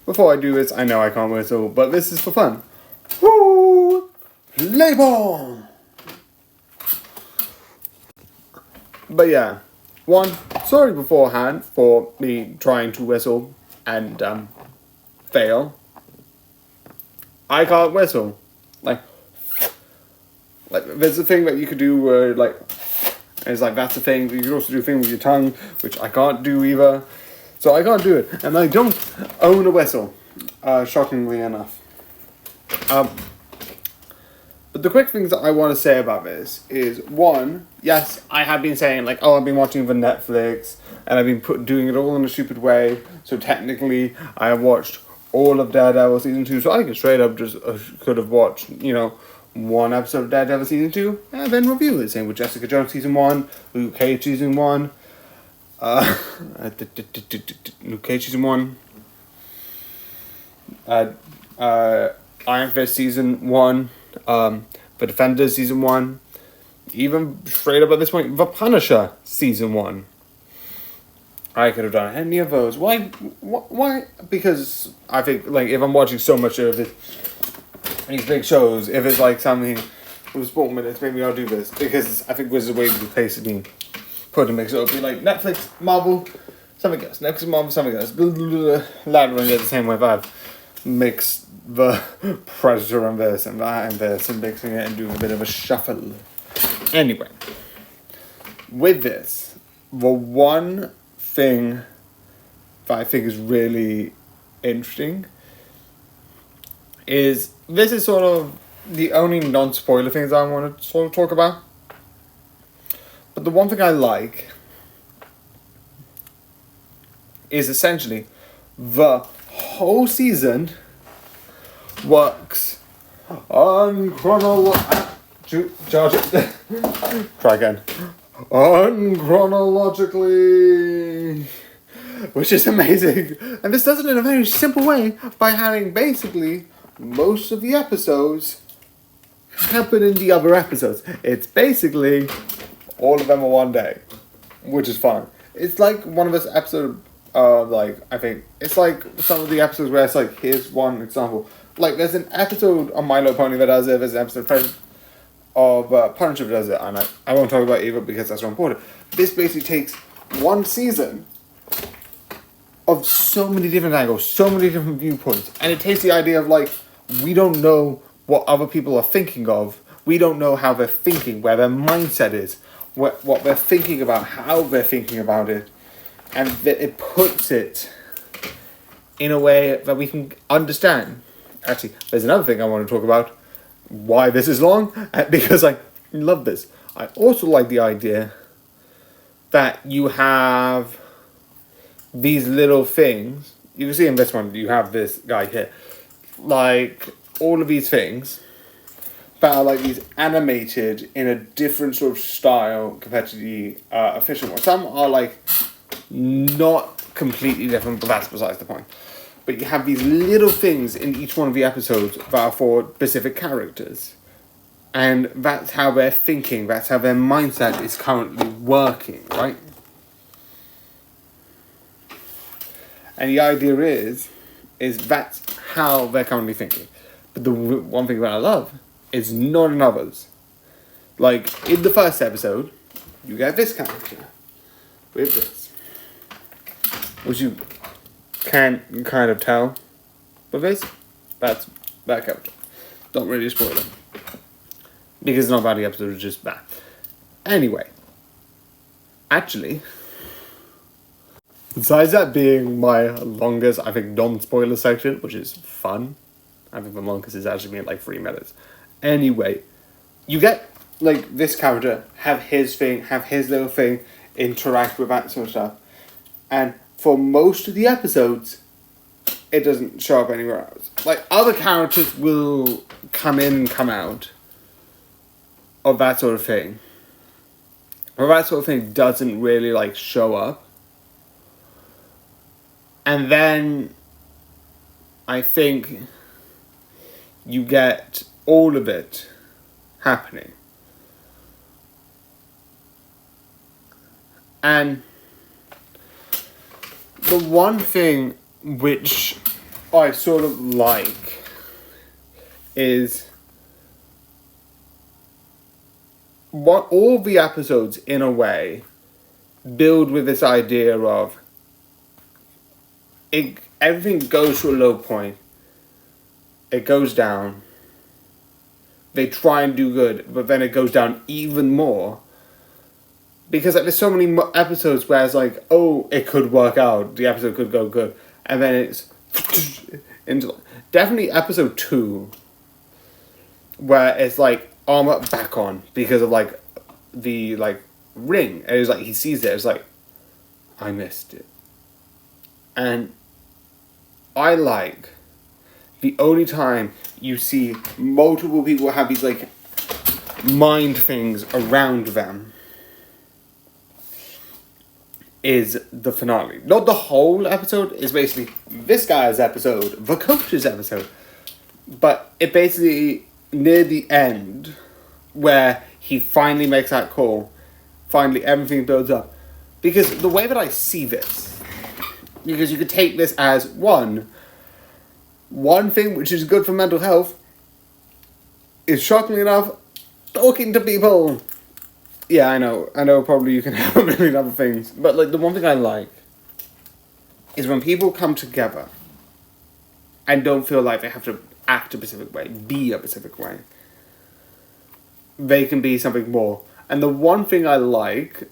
before I do this, I know I can't whistle, but this is for fun. Woo! Play ball! But yeah, one, sorry beforehand for me trying to whistle and fail. I can't whistle. Like there's a thing that you could do where it's like that's the thing. You can also do a thing with your tongue, which I can't do either. So I can't do it, and I don't own a whistle, shockingly enough. But the quick things that I want to say about this is, one, yes, I have been saying, like, oh, I've been watching for Netflix, and I've been doing it all in a stupid way, so technically, I have watched all of Daredevil Season 2, so I could straight up just could have watched, one episode of Daredevil Season 2, and then review it. Same with Jessica Jones Season 1, Luke Cage Season 1, Luke Cage Season 1, Iron Fist Season 1, The Defenders Season 1, even straight up at this point, The Punisher Season 1. I could have done any of those. Why? Because I think, like, if I'm watching so much of these big shows, if it's like something with sport minutes, maybe I'll do this. Because I think this is a way to place it being put in mix. So it'll be like Netflix, Marvel, something else. Netflix, Marvel, something else. Later on, get the same way I've mixed the Predator and this and that and this and mixing it and doing a bit of a shuffle. Anyway, with this, the one thing that I think is really interesting is this is sort of the only non-spoiler things I want to sort of talk about. But the one thing I like is essentially the whole season works on Try again. Unchronologically, which is amazing. And this does it in a very simple way by having basically most of the episodes happen in the other episodes. It's basically all of them are one day, which is fun. It's like one of those episodes, I think it's like some of the episodes where it's like, here's one example. Like, there's an episode on My Little Pony that does it, there's an episode of Punisher that does it, and I won't talk about either because that's so important. This basically takes one season of so many different angles, so many different viewpoints, and it takes the idea of, like, we don't know what other people are thinking of, we don't know how they're thinking, where their mindset is, what they're thinking about, how they're thinking about it, and it puts it in a way that we can understand. Actually, there's another thing I want to talk about, why this is long, because I love this. I also like the idea that you have these little things. You can see in this one, you have this guy here. Like, all of these things that are like these animated in a different sort of style compared to the official one. Some are like not completely different, but that's besides the point. But you have these little things in each one of the episodes that are for specific characters. And that's how they're thinking, that's how their mindset is currently working, right? And the idea is that's how they're currently thinking. But the one thing that I love is not in others. Like, in the first episode, you get this character with this, which you can kind of tell with this. That's that character. Don't really spoil them, because it's not about the episode, it's just that. Anyway, actually, besides that being my longest, I think, non-spoiler section, which is fun, I think the longest is actually being like 3 minutes. Anyway, you get, like, this character have his thing, have his little thing, interact with that sort of stuff. And for most of the episodes, it doesn't show up anywhere else. Like, other characters will come in and come out of that sort of thing. But that sort of thing doesn't really, like, show up. And then I think you get all of it happening. And the one thing which I sort of like is what all the episodes, in a way, build with this idea of everything goes to a low point. It goes down. They try and do good, but then it goes down even more. Because like, there's so many episodes where it's like, oh, it could work out. The episode could go good. And then it's into definitely episode 2, where it's like armor back on because of like the like ring. And it's like he sees it. It's like, I missed it. And I like the only time you see multiple people have these like mind things around them is the finale. Not the whole episode, it's basically this guy's episode, the coach's episode. But it basically, near the end, where he finally makes that call, finally everything builds up. Because the way that I see this, because you could take this as one thing which is good for mental health is, shockingly enough, talking to people. Yeah, I know probably you can have a million other things, but like the one thing I like is when people come together and don't feel like they have to act a specific way, be a specific way. They can be something more. And the one thing I like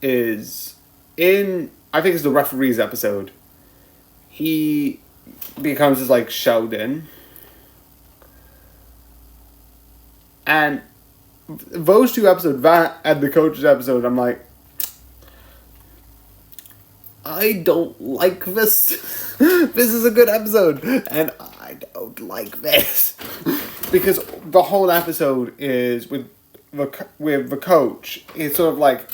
is I think it's the referee's episode. He becomes this like Sheldon. And those 2 episodes, that and the coach's episode, I'm like, I don't like this. This is a good episode, and I don't like this. Because the whole episode is with the coach. It's sort of like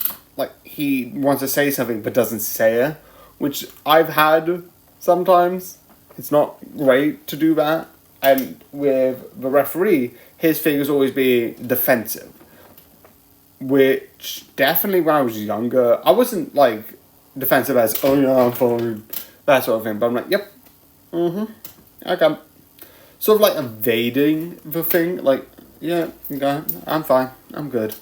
he wants to say something but doesn't say it, which I've had sometimes. It's not great to do that. And with the referee, his thing is always being defensive. Which, definitely when I was younger, I wasn't, like, defensive as, oh yeah, I'm fine, that sort of thing. But I'm like, yep, okay. Sort of like evading the thing, like, yeah, okay, I'm fine, I'm good.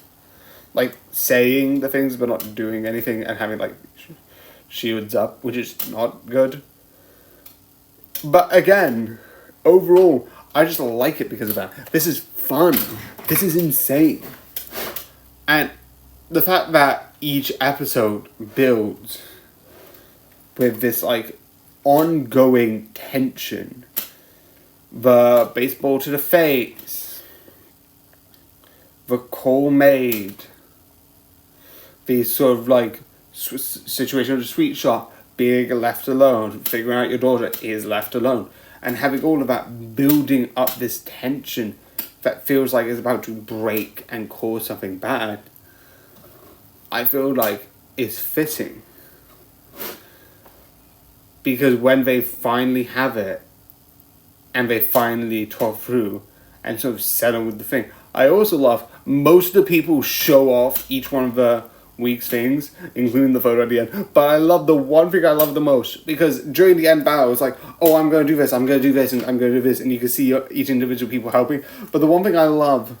Like, saying the things but not doing anything and having, like, shields up, which is not good. But again, overall, I just like it because of that. This is fun. This is insane. And the fact that each episode builds with this, like, ongoing tension. The baseball to the face. The call made. The sort of, like, situation of the sweet shop. Being left alone, figuring out your daughter is left alone, and having all of that building up this tension that feels like it's about to break and cause something bad, I feel like is fitting. Because when they finally have it, and they finally talk through, and sort of settle with the thing, I also love most of the people show off each one of the week's things, including the photo at the end. But I love the one thing I love the most, because during the end battle, it's like, oh, I'm going to do this, I'm going to do this, and I'm going to do this, and you can see each individual people helping. But the one thing I love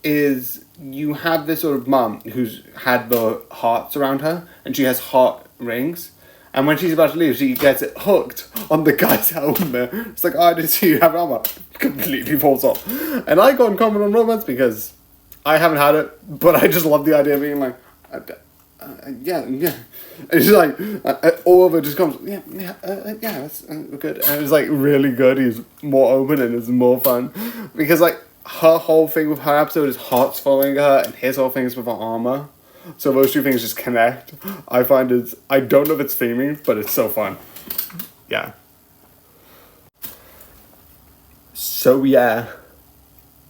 is you have this sort of mum who's had the hearts around her, and she has heart rings, and when she's about to leave, she gets it hooked on the guy's helmet. It's like, oh, I didn't see you have armor. Completely falls off. And I got Uncommon on Romance because I haven't had it, but I just love the idea of being like, yeah. And it's just like, all of it just comes, that's good. And it's like really good. He's more open and it's more fun. Because like, her whole thing with her episode is hearts following her, and his whole thing is with her armor. So those 2 things just connect. I find I don't know if it's theming, but it's so fun. Yeah. So yeah.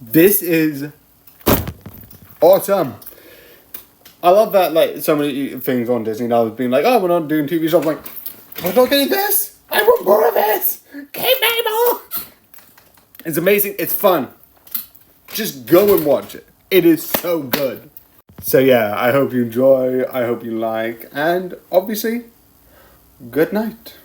This is awesome. I love that, like, so many things on Disney now being like, oh, we're not doing TV shows. I'm like, we're not getting this. I want more of this. Give me more. It's amazing. It's fun. Just go and watch it. It is so good. So yeah, I hope you enjoy. I hope you like. And obviously, good night.